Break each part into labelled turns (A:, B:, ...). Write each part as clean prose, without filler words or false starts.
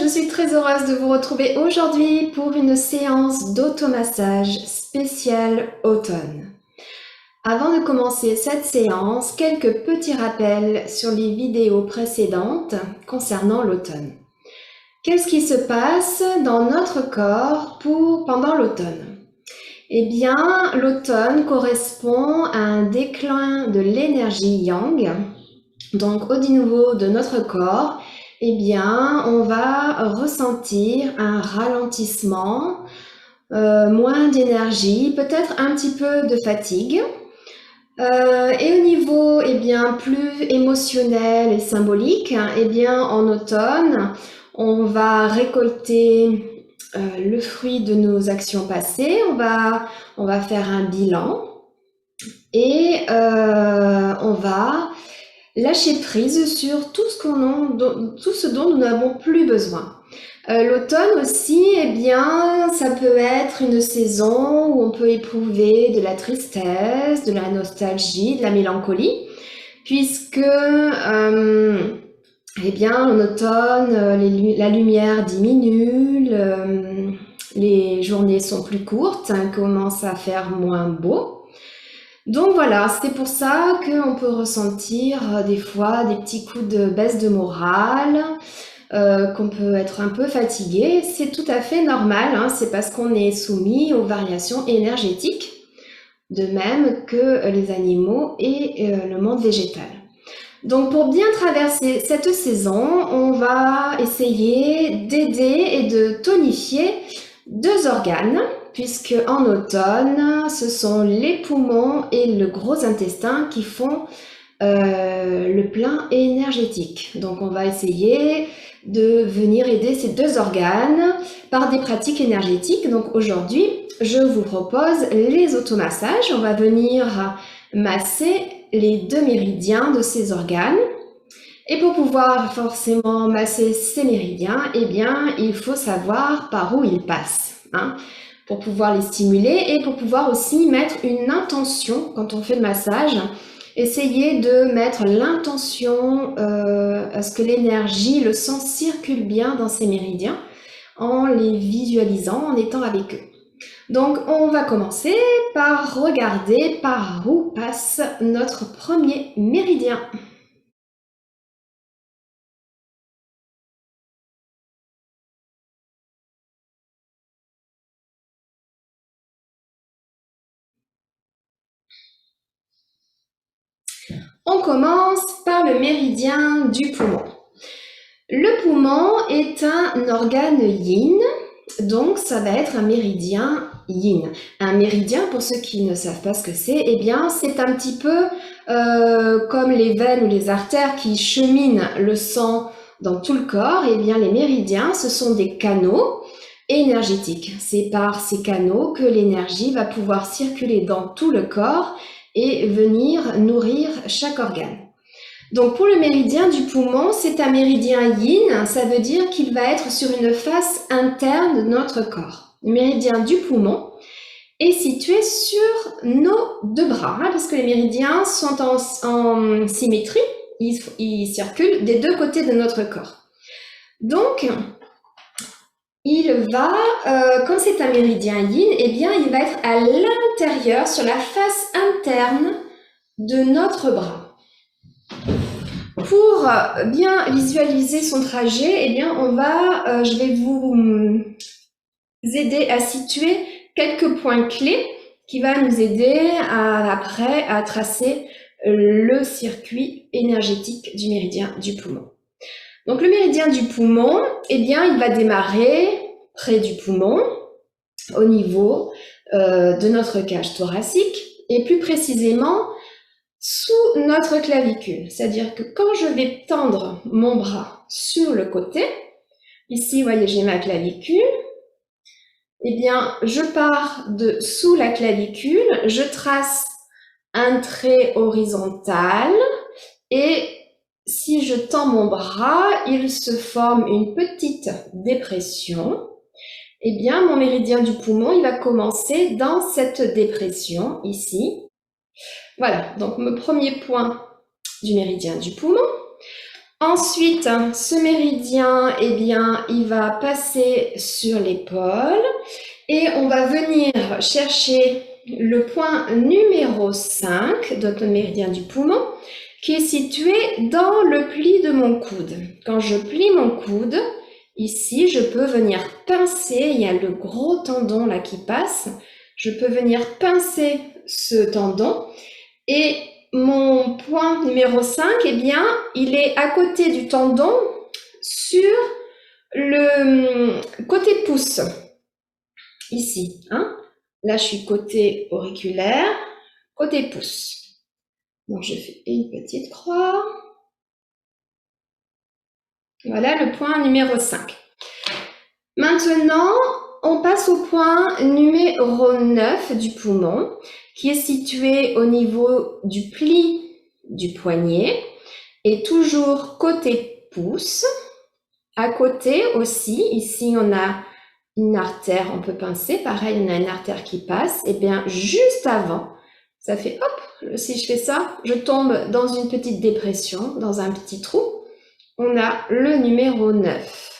A: je suis très heureuse de vous retrouver aujourd'hui pour une séance d'automassage spéciale automne. Avant de commencer cette séance, quelques petits rappels sur les vidéos précédentes concernant l'automne. Qu'est-ce qui se passe dans notre corps pendant l'automne? Eh bien, l'automne correspond à un déclin de l'énergie yang. Donc, au niveau de notre corps, eh bien, on va ressentir un ralentissement, moins d'énergie, peut-être un petit peu de fatigue. Et au niveau eh bien, plus émotionnel et symbolique, eh bien, en automne, on va récolter le fruit de nos actions passées, on va faire un bilan et on va lâcher prise sur tout ce dont nous n'avons plus besoin. L'automne aussi, eh bien, ça peut être une saison où on peut éprouver de la tristesse, de la nostalgie, de la mélancolie, puisque eh bien, en automne, la lumière diminue, les journées sont plus courtes, commence à faire moins beau. Donc voilà, c'est pour ça qu'on peut ressentir des fois des petits coups de baisse de morale, qu'on peut être un peu fatigué. C'est tout à fait normal, hein, c'est parce qu'on est soumis aux variations énergétiques, de même que les animaux et le monde végétal. Donc pour bien traverser cette saison, on va essayer d'aider et de tonifier deux organes, puisque en automne, ce sont les poumons et le gros intestin qui font le plein énergétique. Donc on va essayer de venir aider ces deux organes par des pratiques énergétiques. Donc aujourd'hui, je vous propose les automassages. On va venir masser les deux méridiens de ces organes. Et pour pouvoir forcément masser ces méridiens, eh bien, il faut savoir par où ils passent, hein, pour pouvoir les stimuler et pour pouvoir aussi mettre une intention quand on fait le massage. Essayez de mettre l'intention à ce que l'énergie, le sang circule bien dans ces méridiens en les visualisant, en étant avec eux. Donc, on va commencer par regarder par où passe notre premier méridien. On commence par le méridien du poumon. Le poumon est un organe yin, donc ça va être un méridien yin. Un méridien, pour ceux qui ne savent pas ce que c'est, eh bien c'est un petit peu comme les veines ou les artères qui cheminent le sang dans tout le corps. Eh bien les méridiens, ce sont des canaux énergétiques. C'est par ces canaux que l'énergie va pouvoir circuler dans tout le corps et venir nourrir chaque organe. Donc pour le méridien du poumon, c'est un méridien yin, ça veut dire qu'il va être sur une face interne de notre corps. Le méridien du poumon est situé sur nos deux bras, hein, parce que les méridiens sont en symétrie, ils circulent des deux côtés de notre corps. Donc, il va, comme c'est un méridien yin, eh bien, il va être à l'intérieur, sur la face interne de notre bras. Pour bien visualiser son trajet, eh bien, je vais vous aider à situer quelques points clés qui va nous aider après à tracer le circuit énergétique du méridien du poumon. Donc le méridien du poumon, eh bien, il va démarrer près du poumon, au niveau de notre cage thoracique, et plus précisément sous notre clavicule. C'est-à-dire que quand je vais tendre mon bras sur le côté, ici, vous voyez, j'ai ma clavicule, eh bien, je pars de sous la clavicule, je trace un trait horizontal et si je tends mon bras, il se forme une petite dépression. Eh bien, mon méridien du poumon, il va commencer dans cette dépression ici. Voilà, donc mon premier point du méridien du poumon. Ensuite, ce méridien, eh bien, il va passer sur l'épaule et on va venir chercher le point numéro 5 de notre méridien du poumon qui est situé dans le pli de mon coude. Quand je plie mon coude, ici, je peux venir pincer, il y a le gros tendon là qui passe, je peux venir pincer ce tendon et mon point numéro 5, eh bien, il est à côté du tendon sur le côté pouce, ici. Hein. Là, je suis côté auriculaire, côté pouce. Donc, je fais une petite croix. Voilà le point numéro 5. Maintenant, on passe au point numéro 9 du poumon, qui est situé au niveau du pli du poignet et toujours côté pouce. À côté aussi, ici on a une artère, on peut pincer, pareil on a une artère qui passe, et bien juste avant, ça fait hop, si je fais ça, je tombe dans une petite dépression, dans un petit trou, on a le numéro 9.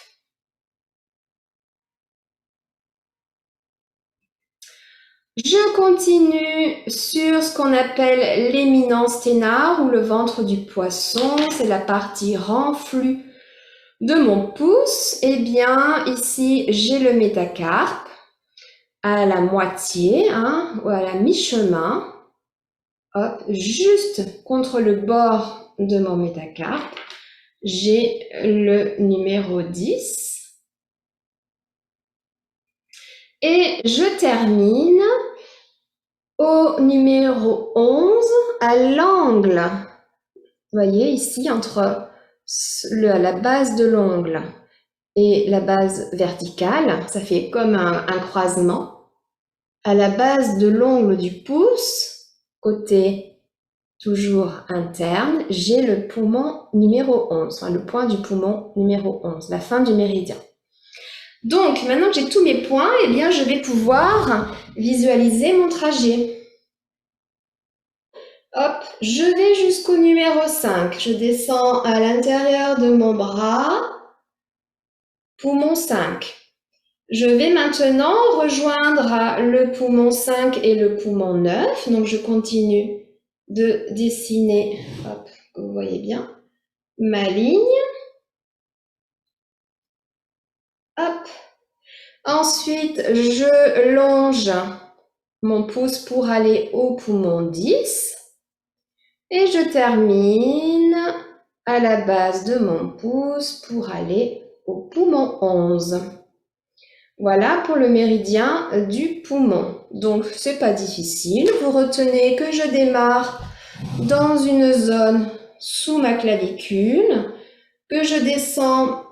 A: Je continue sur ce qu'on appelle l'éminence thénard ou le ventre du poisson, c'est la partie renflue de mon pouce. Eh bien, ici, j'ai le métacarpe à la moitié, hein, ou à la mi-chemin, hop, juste contre le bord de mon métacarpe, j'ai le numéro 10. Et je termine au numéro 11, à l'angle, vous voyez ici, entre la base de l'ongle et la base verticale, ça fait comme un croisement. À la base de l'ongle du pouce, côté toujours interne, j'ai le poumon numéro 11, enfin le point du poumon numéro 11, la fin du méridien. Donc, maintenant que j'ai tous mes points, eh bien, je vais pouvoir visualiser mon trajet. Hop, je vais jusqu'au numéro 5. Je descends à l'intérieur de mon bras, poumon 5. Je vais maintenant rejoindre le poumon 5 et le poumon 9. Donc, je continue de dessiner, hop, vous voyez bien, ma ligne. Hop. Ensuite, je longe mon pouce pour aller au poumon 10. Et je termine à la base de mon pouce pour aller au poumon 11. Voilà pour le méridien du poumon. Donc, c'est pas difficile. Vous retenez que je démarre dans une zone sous ma clavicule, que je descends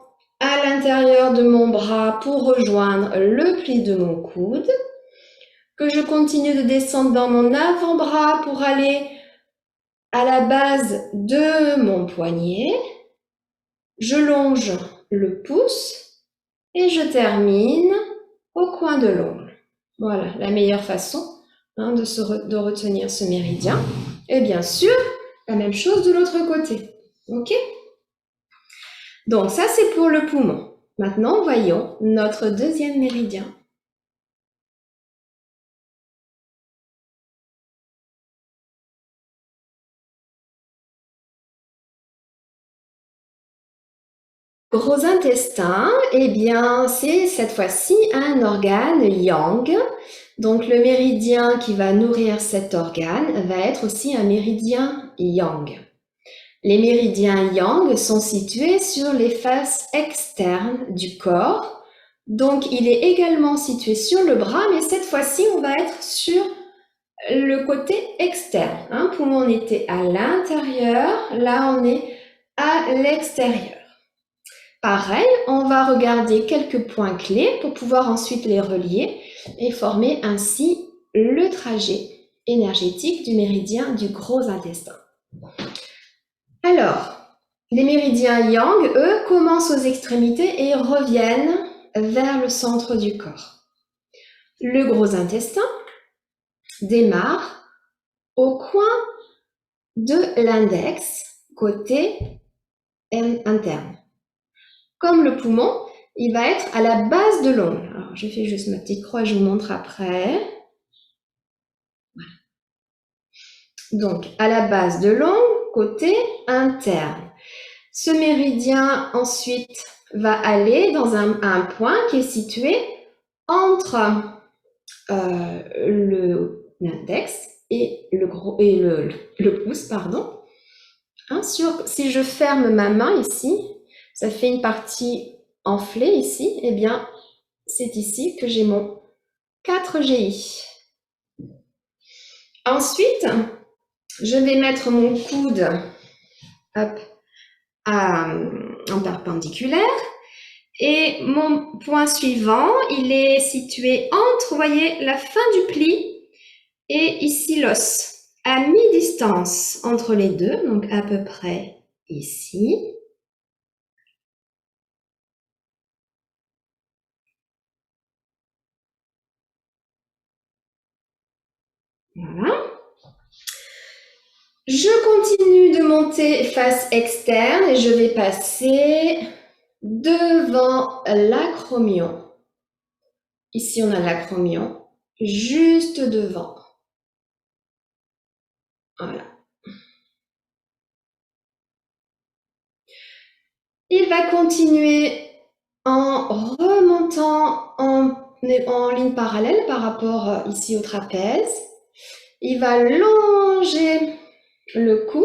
A: à l'intérieur de mon bras pour rejoindre le pli de mon coude, que je continue de descendre dans mon avant-bras pour aller à la base de mon poignet, je longe le pouce et je termine au coin de l'ongle. Voilà, la meilleure façon de retenir ce méridien. Et bien sûr, la même chose de l'autre côté. Ok? Donc ça, c'est pour le poumon. Maintenant, voyons notre deuxième méridien. Gros intestin, eh bien, c'est cette fois-ci un organe yang. Donc, le méridien qui va nourrir cet organe va être aussi un méridien yang. Les méridiens yang sont situés sur les faces externes du corps. Donc, il est également situé sur le bras, mais cette fois-ci, on va être sur le côté externe. Hein. Poumon, on était à l'intérieur, là, on est à l'extérieur. Pareil, on va regarder quelques points clés pour pouvoir ensuite les relier et former ainsi le trajet énergétique du méridien du gros intestin. Alors, les méridiens yang, eux, commencent aux extrémités et reviennent vers le centre du corps. Le gros intestin démarre au coin de l'index, côté interne. Comme le poumon, il va être à la base de l'ongle. Alors, je fais juste ma petite croix, je vous montre après. Voilà. Donc, à la base de l'ongle, côté interne. Ce méridien, ensuite, va aller dans un point qui est situé entre l'index et le pouce, pardon. Hein, si je ferme ma main ici, ça fait une partie enflée ici, et bien, c'est ici que j'ai mon 4GI. Ensuite, je vais mettre mon coude hop, en perpendiculaire. Et mon point suivant, il est situé entre, vous voyez, la fin du pli et ici l'os, à mi-distance entre les deux, donc à peu près ici. Voilà. Je continue de monter face externe et je vais passer devant l'acromion. Ici, on a l'acromion, juste devant. Voilà. Il va continuer en remontant en ligne parallèle par rapport ici au trapèze. Il va longer le cou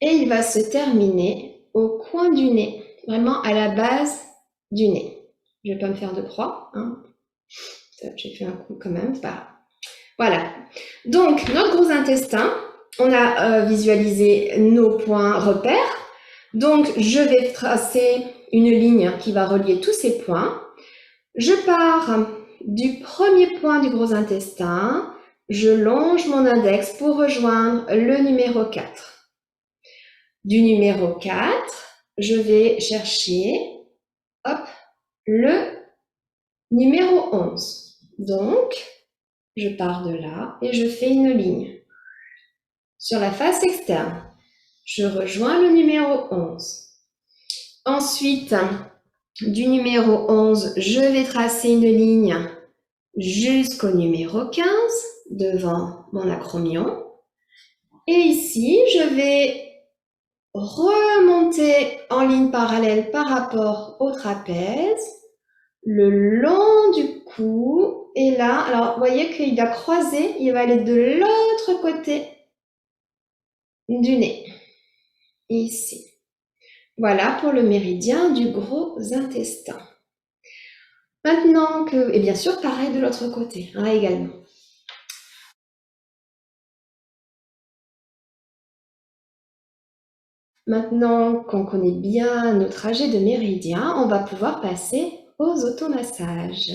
A: et il va se terminer au coin du nez, vraiment à la base du nez. Je ne vais pas me faire de croix, hein. J'ai fait un coup quand même, pas. Voilà. Donc, notre gros intestin, on a visualisé nos points repères. Donc, je vais tracer une ligne qui va relier tous ces points. Je pars du premier point du gros intestin, je longe mon index pour rejoindre le numéro 4. Du numéro 4, je vais chercher hop, le numéro 11. Donc, je pars de là et je fais une ligne. Sur la face externe, je rejoins le numéro 11. Ensuite, du numéro 11, je vais tracer une ligne jusqu'au numéro 15, devant mon acromion. Et ici, je vais remonter en ligne parallèle par rapport au trapèze, le long du cou. Et là, alors, vous voyez qu'il va croiser, il va aller de l'autre côté du nez. Ici. Voilà pour le méridien du gros intestin. Maintenant que, et bien sûr, pareil de l'autre côté, hein, également. Maintenant qu'on connaît bien nos trajets de méridien, on va pouvoir passer aux automassages.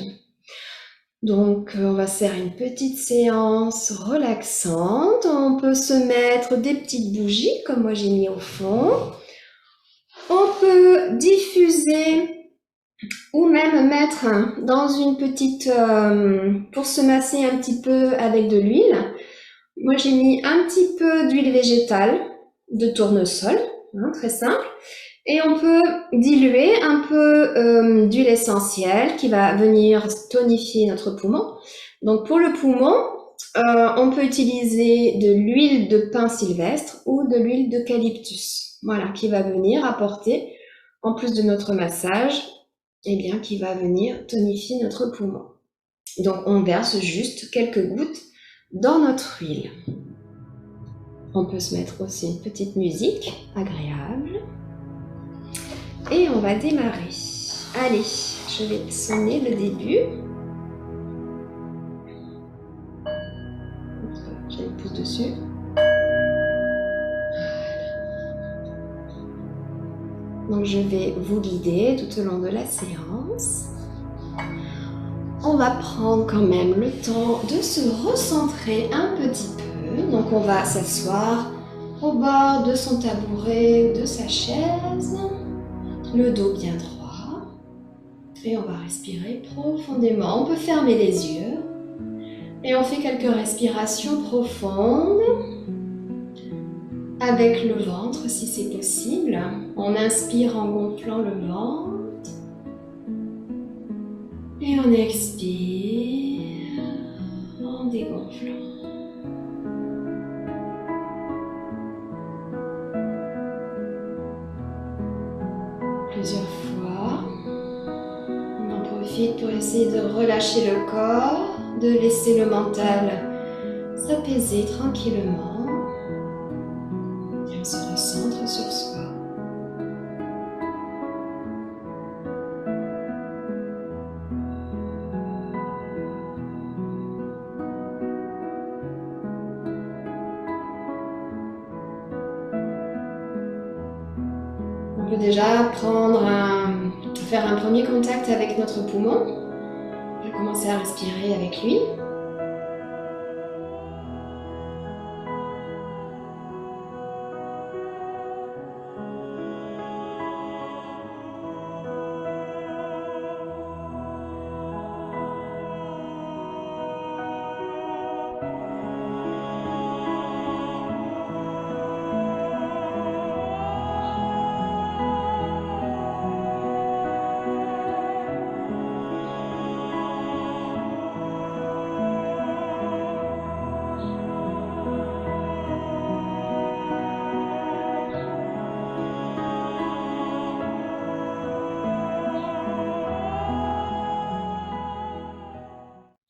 A: Donc, on va faire une petite séance relaxante. On peut se mettre des petites bougies, comme moi j'ai mis au fond. On peut diffuser ou même mettre dans une petite, pour se masser un petit peu avec de l'huile. Moi, j'ai mis un petit peu d'huile végétale, de tournesol, hein, très simple. Et on peut diluer un peu d'huile essentielle qui va venir tonifier notre poumon. Donc, pour le poumon, on peut utiliser de l'huile de pin sylvestre ou de l'huile d'eucalyptus. Voilà, qui va venir apporter, en plus de notre massage, eh bien, qui va venir tonifier notre poumon. Donc, on verse juste quelques gouttes dans notre huile. On peut se mettre aussi une petite musique agréable. Et on va démarrer. Allez, je vais sonner le début. Je le pousse dessus. Donc, je vais vous guider tout au long de la séance. On va prendre quand même le temps de se recentrer un petit peu. Donc, on va s'asseoir au bord de son tabouret ou de sa chaise, le dos bien droit. Et on va respirer profondément. On peut fermer les yeux. Et on fait quelques respirations profondes. avec le ventre si c'est possible. On inspire en gonflant le ventre. Et on expire en dégonflant. Plusieurs fois. On en profite pour essayer de relâcher le corps, de laisser le mental s'apaiser tranquillement. Et on se recentre sur soi. On peut déjà faire un premier contact avec notre poumon. On va commencer à respirer avec lui.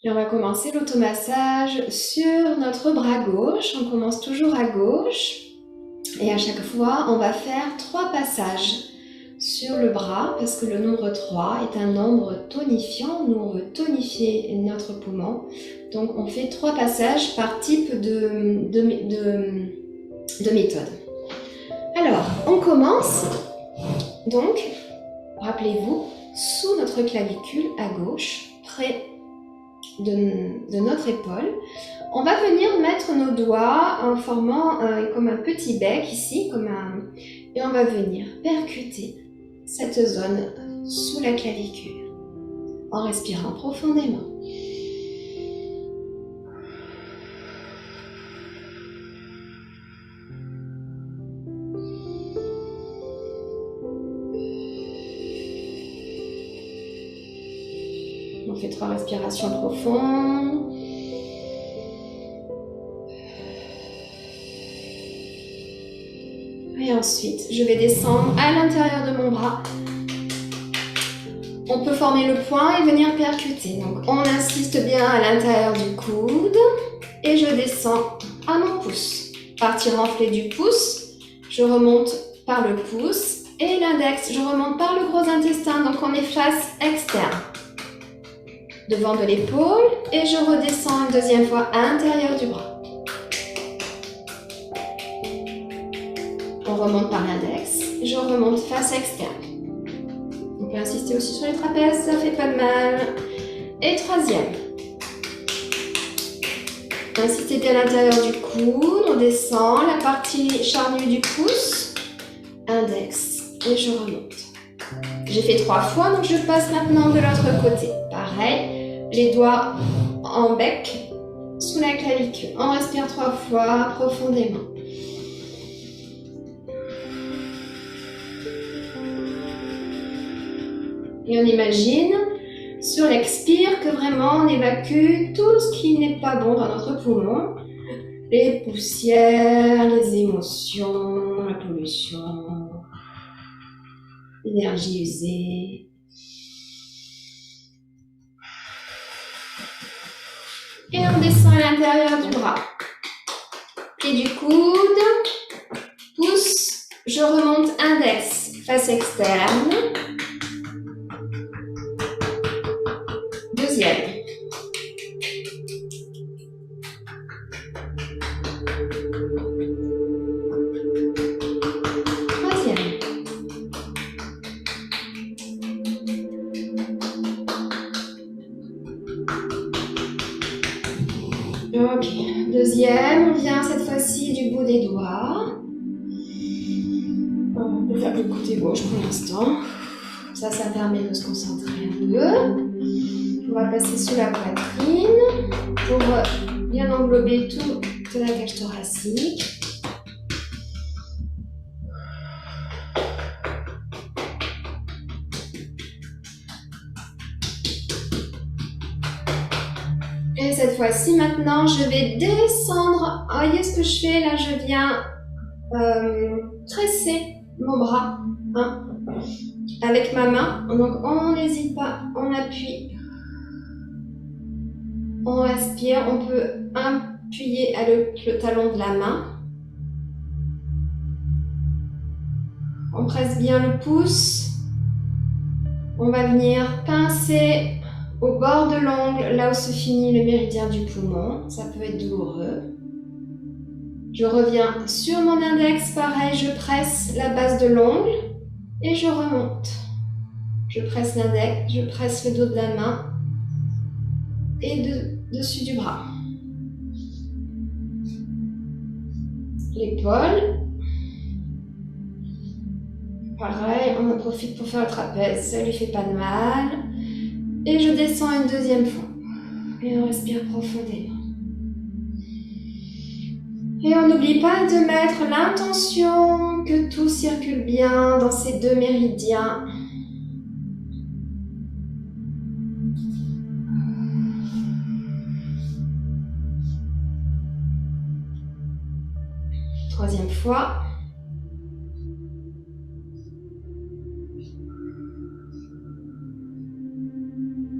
A: Et on va commencer l'automassage sur notre bras gauche. On commence toujours à gauche. Et à chaque fois, on va faire 3 passages sur le bras parce que le nombre 3 est un nombre tonifiant. Nous, on veut tonifier notre poumon. Donc, on fait 3 passages par type de méthode. Alors, on commence. Donc, rappelez-vous, sous notre clavicule à gauche, près de notre épaule, on va venir mettre nos doigts en formant comme un petit bec ici, et on va venir percuter cette zone sous la clavicule en respirant profondément. On fait 3 respirations profondes. Et ensuite, je vais descendre à l'intérieur de mon bras. On peut former le poing et venir percuter. Donc, on insiste bien à l'intérieur du coude. Et je descends à mon pouce. Partie renflée du pouce. Je remonte par le pouce. Et l'index, je remonte par le gros intestin. Donc, on est face externe. Devant de l'épaule et je redescends une deuxième fois à l'intérieur du bras. On remonte par l'index, je remonte face externe. On peut insister aussi sur les trapèzes, ça fait pas de mal. Et troisième. Insistez bien à l'intérieur du coude, on descend la partie charnue du pouce, index et je remonte. J'ai fait 3 fois, donc je passe maintenant de l'autre côté. Pareil. Les doigts en bec sous la clavicule. On respire 3 fois profondément. Et on imagine sur l'expire que vraiment on évacue tout ce qui n'est pas bon dans notre poumon. Les poussières, les émotions, la pollution, l'énergie usée. Et on descend à l'intérieur du bras. Pli du coude, pouce, je remonte index, face externe. Deuxième. Troisième. Ok, deuxième, on vient cette fois-ci du bout des doigts. On peut faire le côté gauche pour l'instant. Ça permet de se concentrer un peu. On va passer sous la poitrine pour bien englober toute la cage thoracique. Et cette fois-ci, maintenant, je vais descendre. Ah, voyez ce que je fais là? Je viens tresser mon bras hein, avec ma main. Donc, on n'hésite pas, on appuie, on respire. On peut appuyer avec le talon de la main. On presse bien le pouce. On va venir pincer au bord de l'ongle, là où se finit le méridien du poumon. Ça peut être douloureux. Je reviens sur mon index, pareil, je presse la base de l'ongle et je remonte. Je presse l'index, je presse le dos de la main et dessus du bras. L'épaule. Pareil, on en profite pour faire le trapèze, ça lui fait pas de mal. Et je descends une deuxième fois. Et on respire profondément. Et on n'oublie pas de mettre l'intention que tout circule bien dans ces deux méridiens. Troisième fois.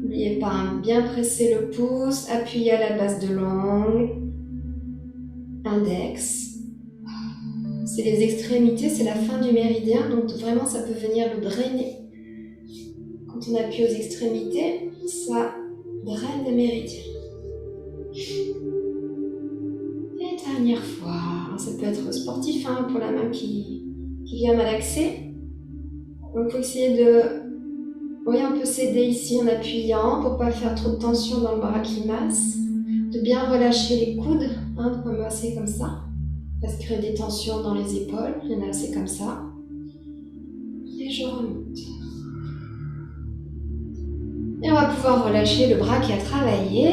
A: N'oubliez pas, bien presser le pouce, appuyer à la base de l'ongle, index. C'est les extrémités, c'est la fin du méridien, donc vraiment ça peut venir le drainer. Quand on appuie aux extrémités, ça draine le méridien. Et dernière fois, ça peut être sportif hein, pour la main qui vient malaxer. Donc il faut essayer de... Oui, on peut s'aider ici en appuyant pour ne pas faire trop de tension dans le bras qui masse. De bien relâcher les coudes, hein, de ne pas masser comme ça. Ça se crée des tensions dans les épaules. Il y en a assez comme ça. Et je remonte. Et on va pouvoir relâcher le bras qui a travaillé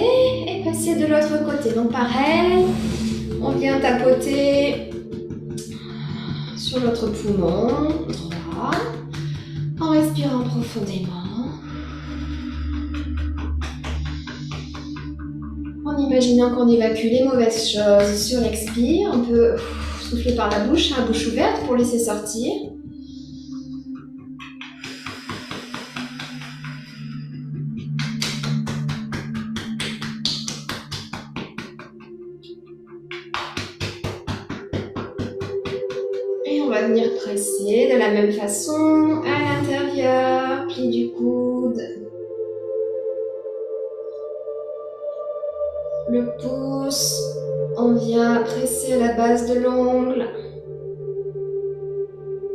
A: et passer de l'autre côté. Donc pareil, on vient tapoter sur notre poumon droit en respirant profondément. En imaginant qu'on évacue les mauvaises choses sur l'expire. On peut souffler par la bouche, hein, bouche ouverte pour laisser sortir. Et on va venir presser de la même façon à l'intérieur, pli du coude. Le pouce, on vient presser à la base de l'ongle.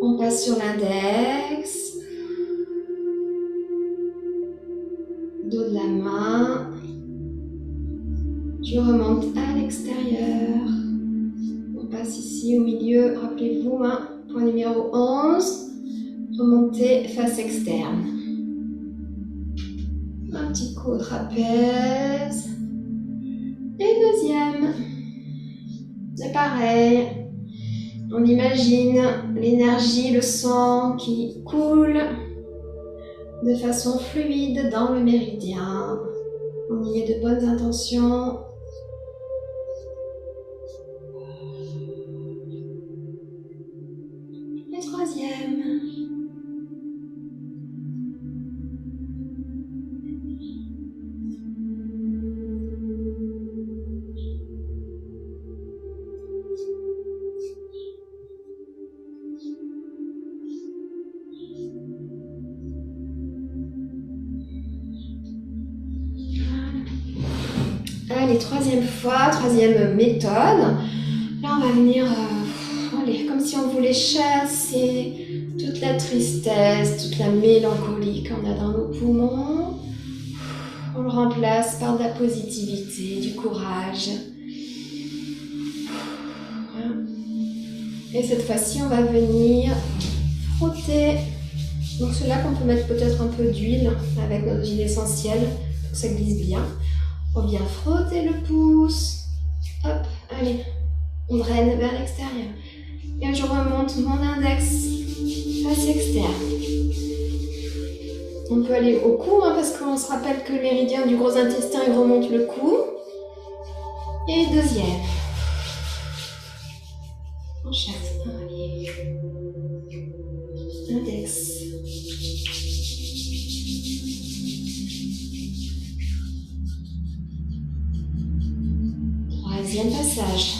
A: On passe sur l'index. Dos de la main. Je remonte à l'extérieur. On passe ici au milieu, rappelez-vous, hein, point numéro 11. Remontez face externe. Un petit coup au trapèze. Et deuxième. C'est pareil. On imagine l'énergie, le sang qui coule de façon fluide dans le méridien. On y met de bonnes intentions. Et troisième. Allez, troisième fois, troisième méthode. Là, on va venir, allez, comme si on voulait chasser toute la tristesse, toute la mélancolie qu'on a dans nos poumons. On le remplace par de la positivité, du courage. Et cette fois-ci, on va venir frotter. Donc c'est là qu'on peut mettre peut-être un peu d'huile avec notre huile essentielle pour que ça glisse bien. On vient frotter le pouce. Hop, allez, on draine vers l'extérieur. Et je remonte mon index face externe. On peut aller au cou, hein, parce qu'on se rappelle que le méridien du gros intestin, il remonte le cou. Et deuxième. On chasse. Allez. Index. Troisième passage.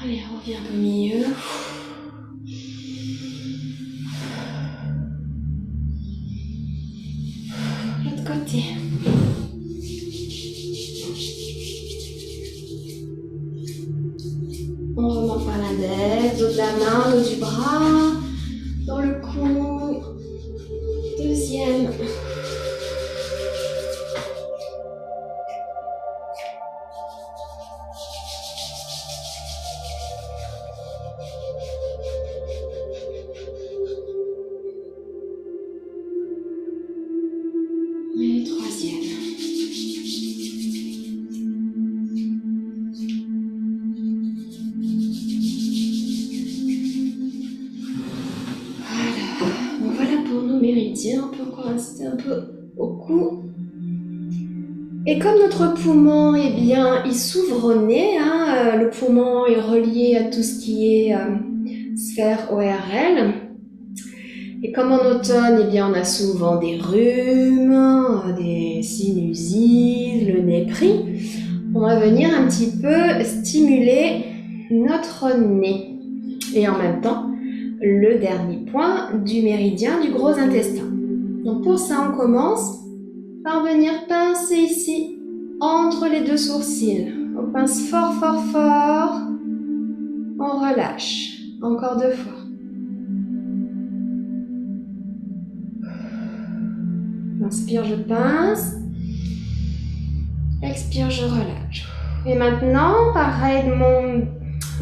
A: Allez, on revient au milieu. L'autre côté. On remonte par l'index, dos de la main, dos du bras, dans le cou. Deuxième. Et troisième. Voilà pour nos méridiens. On peut encore rester un peu au cou. Et comme notre poumon, eh bien, il s'ouvre au nez, hein, le poumon est relié à tout ce qui est sphère ORL. Et comme en automne, eh bien, on a souvent des rhumes, des sinusites, le nez pris. On va venir un petit peu stimuler notre nez. Et en même temps, le dernier point du méridien du gros intestin. Donc pour ça, on commence par venir pincer ici, entre les deux sourcils. On pince fort, fort, fort. On relâche. Encore 2 fois. Inspire, je pince. Expire, je relâche. Et maintenant, pareil,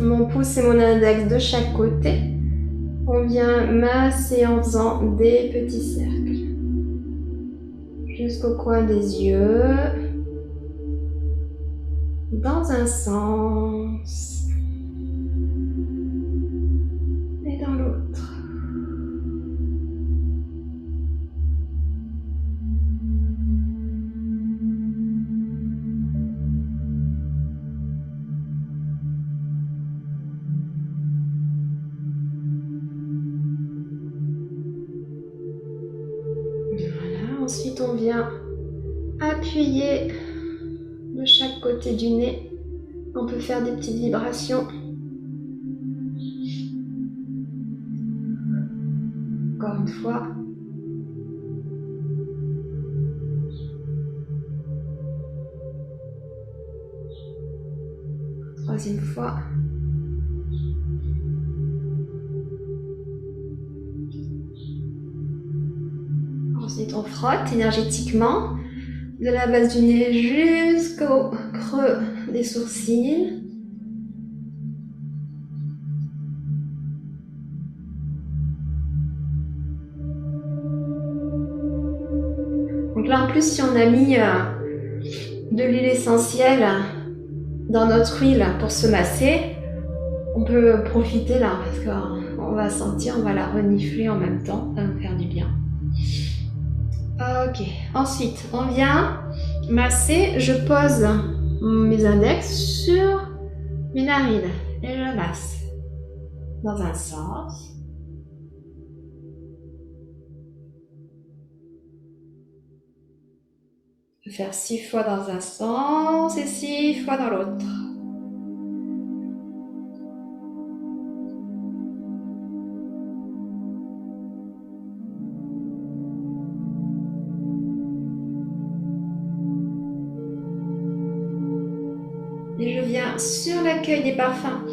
A: mon pouce et mon index de chaque côté. On vient masser en faisant des petits cercles. Jusqu'au coin des yeux. Dans un sens. Et dans l'autre. Ensuite, on vient appuyer de chaque côté du nez. On peut faire des petites vibrations. Encore une fois. Troisième fois. Ensuite, on frotte énergétiquement de la base du nez jusqu'au creux des sourcils. Donc là, en plus, si on a mis de l'huile essentielle dans notre huile pour se masser, on peut profiter là, parce qu'on va sentir, on va la renifler en même temps, ça va nous faire du bien. Ok, ensuite, on vient masser, je pose mes index sur mes narines et je masse dans un sens. Je vais faire 6 fois dans un sens et 6 fois dans l'autre. Et je viens sur l'accueil des parfums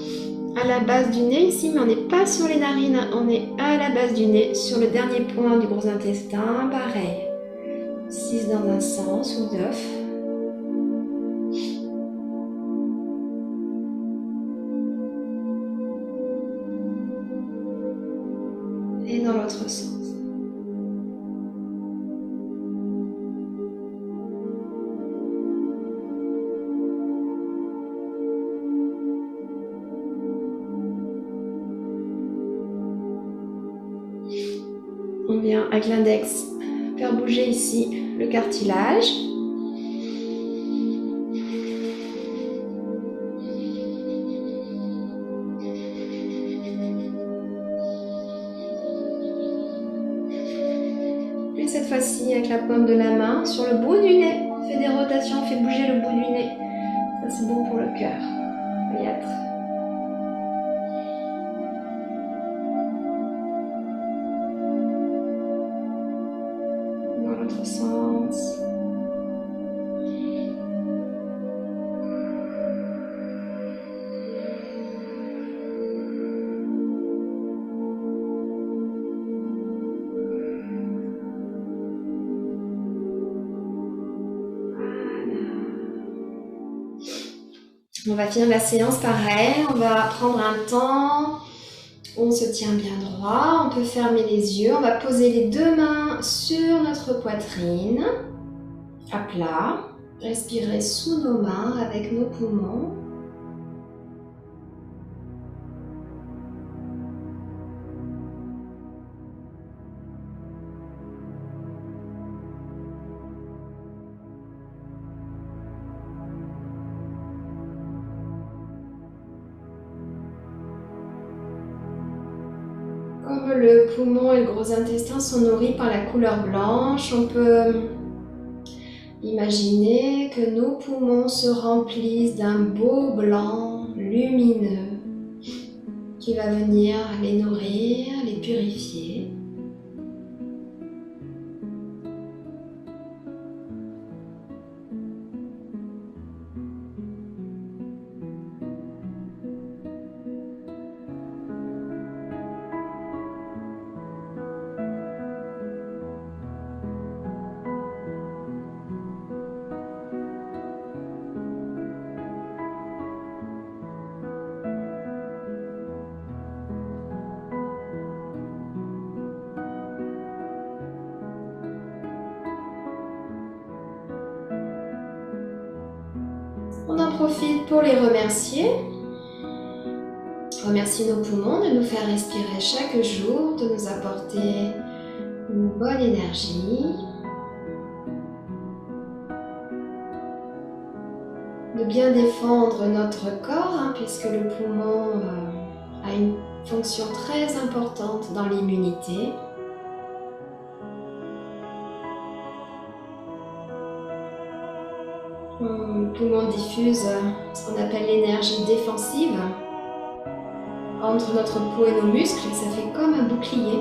A: à la base du nez ici, mais on n'est pas sur les narines, on est à la base du nez, sur le dernier point du gros intestin, pareil. 6 dans un sens ou 9. Et dans l'autre sens. vient avec l'index faire bouger ici le cartilage. Puis cette fois-ci avec la paume de la main sur le bout du nez. On fait des rotations, on fait bouger le bout du nez. Ça c'est bon pour le cœur. Peut-être. Dans l'autre sens. On va finir la séance pareil, on va prendre un temps, on se tient bien droit, on peut fermer les yeux, on va poser les deux mains sur notre poitrine, à plat, respirer sous nos mains avec nos poumons. Comme le poumon et le gros intestin sont nourris par la couleur blanche, on peut imaginer que nos poumons se remplissent d'un beau blanc lumineux qui va venir les nourrir, les purifier. On en profite pour les remercier. Remercie nos poumons de nous faire respirer chaque jour, de nous apporter une bonne énergie, de bien défendre notre corps, puisque le poumon a une fonction très importante dans l'immunité. Le poumon diffuse ce qu'on appelle l'énergie défensive entre notre peau et nos muscles, et ça fait comme un bouclier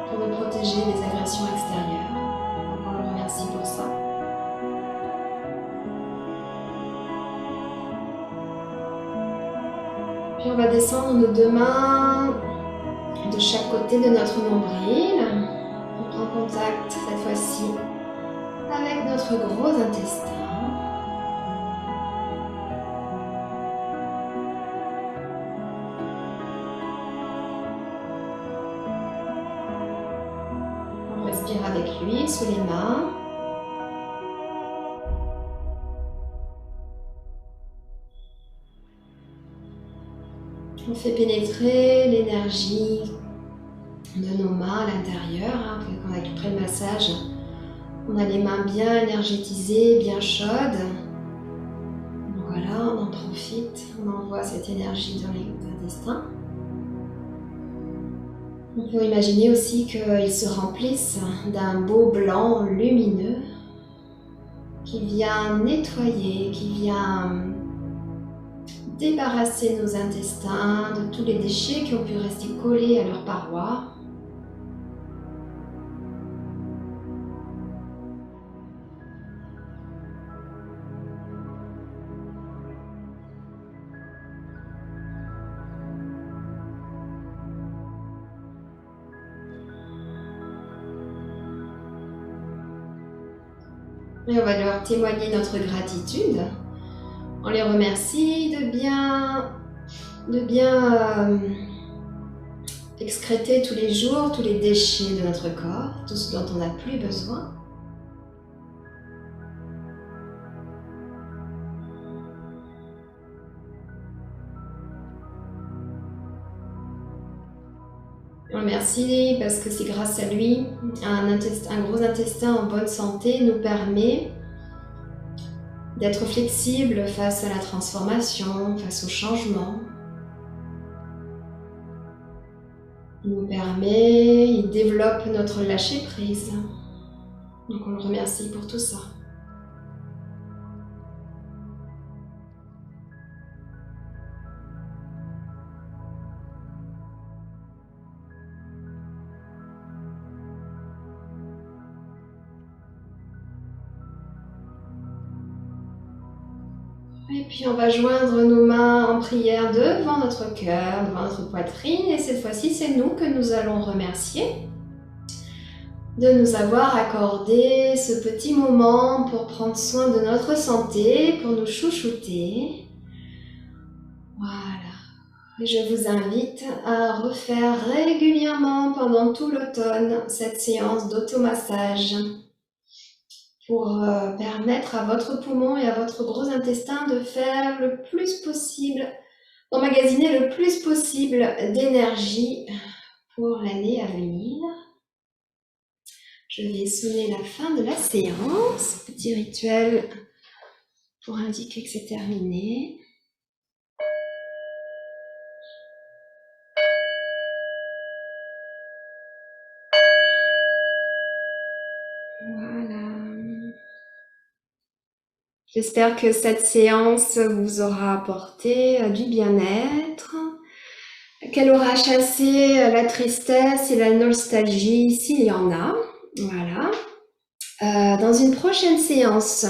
A: pour nous protéger des agressions extérieures. Donc on le remercie pour ça. Puis on va descendre nos deux mains de chaque côté de notre nombril. On prend contact cette fois-ci avec notre gros intestin. On respire avec lui sous les mains. On fait pénétrer l'énergie de nos mains à l'intérieur. Après le massage, on a les mains bien énergétisées, bien chaudes. Donc voilà, on en profite, on envoie cette énergie dans les intestins. On peut imaginer aussi qu'ils se remplissent d'un beau blanc lumineux qui vient nettoyer, qui vient débarrasser nos intestins de tous les déchets qui ont pu rester collés à leurs parois. Et on va leur témoigner notre gratitude. On les remercie de bien excréter tous les jours tous les déchets de notre corps, tout ce dont on n'a plus besoin. Merci parce que c'est grâce à lui, un gros intestin en bonne santé nous permet d'être flexible face à la transformation, face au changement. Il développe notre lâcher-prise. Donc on le remercie pour tout ça. Et puis on va joindre nos mains en prière devant notre cœur, devant notre poitrine. Et cette fois-ci, c'est nous que nous allons remercier de nous avoir accordé ce petit moment pour prendre soin de notre santé, pour nous chouchouter. Voilà. Et je vous invite à refaire régulièrement pendant tout l'automne cette séance d'automassage pour permettre à votre poumon et à votre gros intestin de faire le plus possible, d'emmagasiner le plus possible d'énergie pour l'année à venir. Je vais sonner la fin de la séance, petit rituel pour indiquer que c'est terminé. Voilà. J'espère que cette séance vous aura apporté du bien-être, qu'elle aura chassé la tristesse et la nostalgie s'il y en a. Voilà. Dans une prochaine séance,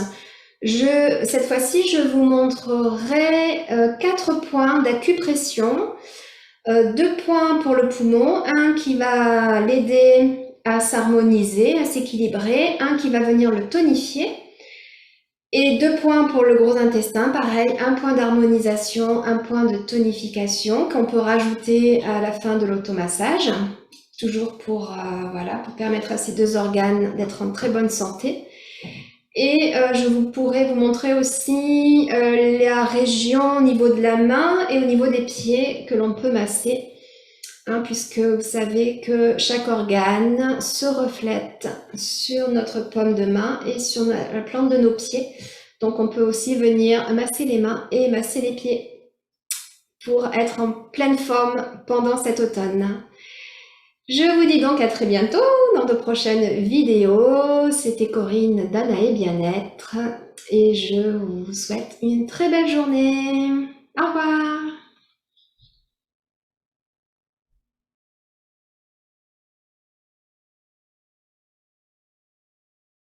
A: cette fois-ci, je vous montrerai 4 points d'acupression. 2 points pour le poumon, un qui va l'aider à s'harmoniser, à s'équilibrer, un qui va venir le tonifier, et 2 points pour le gros intestin, pareil, un point d'harmonisation, un point de tonification qu'on peut rajouter à la fin de l'automassage, toujours pour permettre à ces 2 organes d'être en très bonne santé. Et je pourrais vous montrer aussi la région au niveau de la main et au niveau des pieds que l'on peut masser, puisque vous savez que chaque organe se reflète sur notre paume de main et sur la plante de nos pieds. Donc on peut aussi venir masser les mains et masser les pieds pour être en pleine forme pendant cet automne. Je vous dis donc à très bientôt dans de prochaines vidéos. C'était Corinne d'Anaé Bien-être et je vous souhaite une très belle journée. Au revoir.